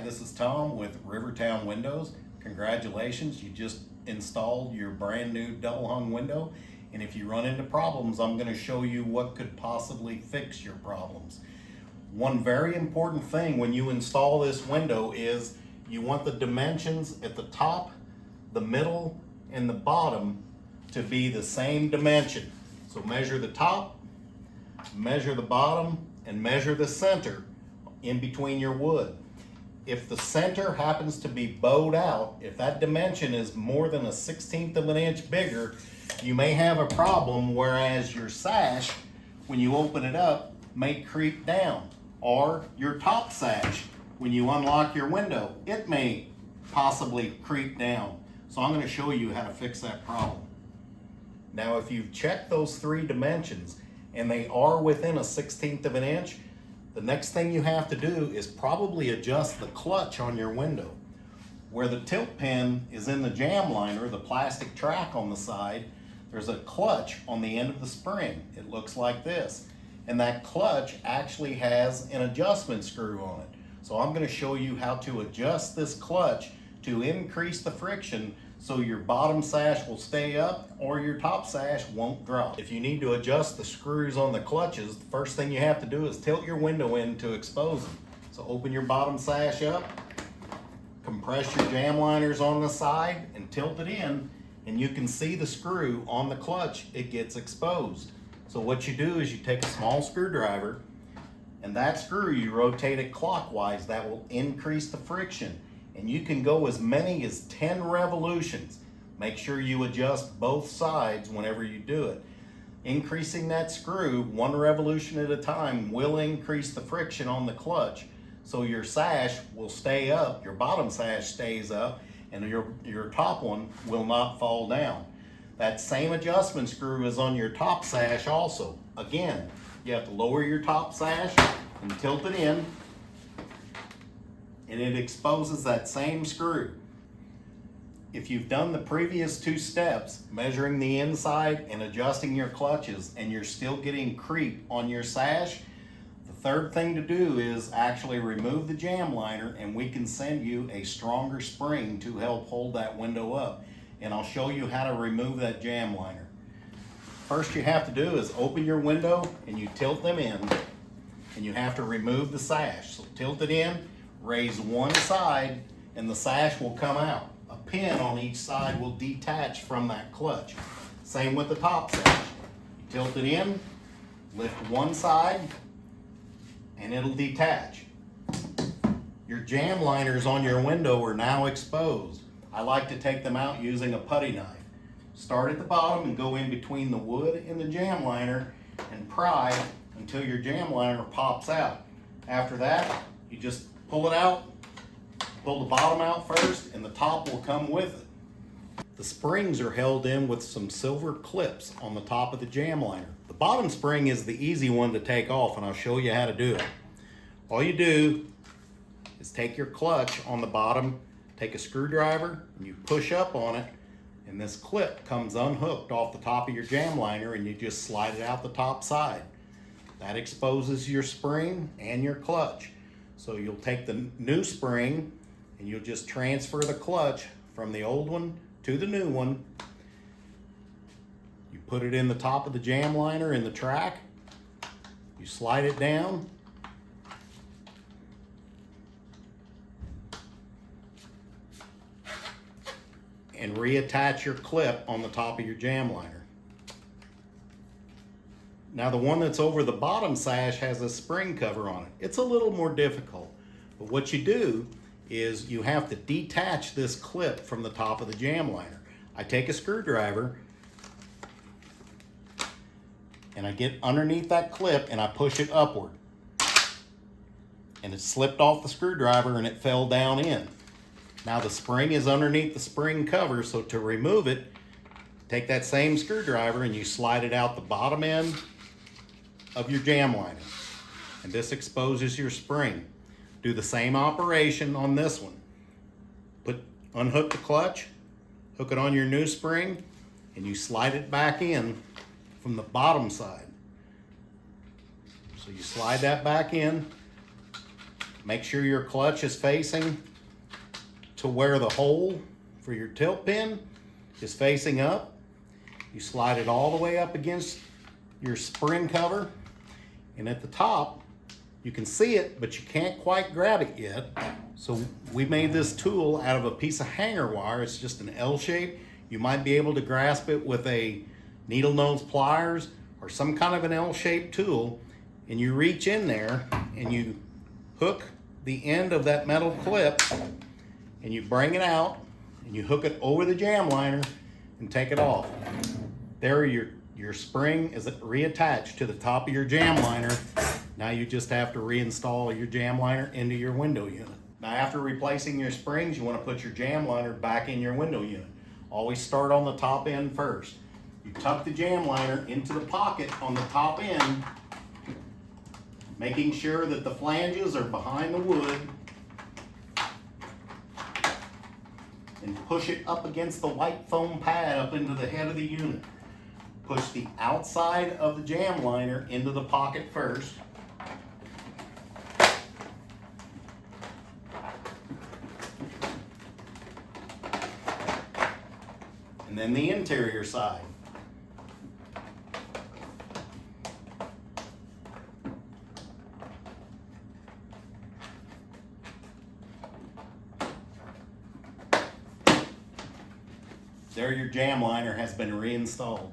this is Tom with Rivertown Windows. Congratulations, you just installed your brand new double hung window. And if you run into problems, I'm going to show you what could possibly fix your problems. One very important thing when you install this window is you want the dimensions at the top, the middle, and the bottom to be the same dimension. So measure the top, measure the bottom, and measure the center in between your wood. If the center happens to be bowed out, if that dimension is more than 1/16 of an inch bigger, you may have a problem, whereas your sash, when you open it up, may creep down. Or your top sash, when you unlock your window, it may possibly creep down. So I'm going to show you how to fix that problem. Now, if you've checked those three dimensions and they are within 1/16 of an inch, the next thing you have to do is probably adjust the clutch on your window. Where the tilt pin is in the jamb liner, the plastic track on the side, there's a clutch on the end of the spring. It looks like this. And that clutch actually has an adjustment screw on it. So I'm going to show you how to adjust this clutch to increase the friction so your bottom sash will stay up or your top sash won't drop. If you need to adjust the screws on the clutches, the first thing you have to do is tilt your window in to expose them. So open your bottom sash up, compress your jamb liners on the side and tilt it in, and you can see the screw on the clutch, it gets exposed. So what you do is you take a small screwdriver, and that screw you rotate it clockwise. That will increase the friction. And you can go as many as 10 revolutions. Make sure you adjust both sides whenever you do it. Increasing that screw 1 revolution at a time will increase the friction on the clutch, so your sash will stay up, your bottom sash stays up, and your top one will not fall down. That same adjustment screw is on your top sash also. Again, you have to lower your top sash and tilt it in, and it exposes that same screw. If you've done the previous 2 steps, measuring the inside and adjusting your clutches, and you're still getting creep on your sash, the third thing to do is actually remove the jamb liner, and we can send you a stronger spring to help hold that window up. And I'll show you how to remove that jamb liner. First you have to do is open your window and you tilt them in, and you have to remove the sash. So tilt it in, raise one side, and the sash will come out. A pin on each side will detach from that clutch. Same with the top sash. You tilt it in, lift one side, and it'll detach. Your jamb liners on your window are now exposed. I like to take them out using a putty knife. Start at the bottom and go in between the wood and the jamb liner and pry until your jamb liner pops out. After that, you just pull it out, pull the bottom out first, and the top will come with it. The springs are held in with some silver clips on the top of the jamb liner. The bottom spring is the easy one to take off, and I'll show you how to do it. All you do is take your clutch on the bottom, take a screwdriver, and you push up on it, and this clip comes unhooked off the top of your jamb liner, and you just slide it out the top side. That exposes your spring and your clutch. So you'll take the new spring and you'll just transfer the clutch from the old one to the new one. You put it in the top of the jamb liner in the track. You slide it down. And reattach your clip on the top of your jamb liner. Now the one that's over the bottom sash has a spring cover on it. It's a little more difficult, but what you do is you have to detach this clip from the top of the jamb liner. I take a screwdriver and I get underneath that clip and I push it upward. And it slipped off the screwdriver and it fell down in. Now the spring is underneath the spring cover, so to remove it, take that same screwdriver and you slide it out the bottom end of your jamb liner, and this exposes your spring. Do the same operation on this one. Unhook the clutch, hook it on your new spring, and you slide it back in from the bottom side. So you slide that back in, Make sure your clutch is facing to where the hole for your tilt pin is facing up. You slide it all the way up against your spring cover, and at the top you can see it, but you can't quite grab it yet. So we made this tool out of a piece of hanger wire. It's just an L shape. You might be able to grasp it with a needle nose pliers or some kind of an L-shaped tool, and you reach in there and you hook the end of that metal clip and you bring it out and you hook it over the jamb liner and take it off. There your spring is reattached to the top of your jamb liner. Now you just have to reinstall your jamb liner into your window unit. Now after replacing your springs, you want to put your jamb liner back in your window unit. Always start on the top end first. You tuck the jamb liner into the pocket on the top end, making sure that the flanges are behind the wood, and push it up against the white foam pad up into the head of the unit. Push the outside of the jamb liner into the pocket first. And then the interior side. There your jamb liner has been reinstalled.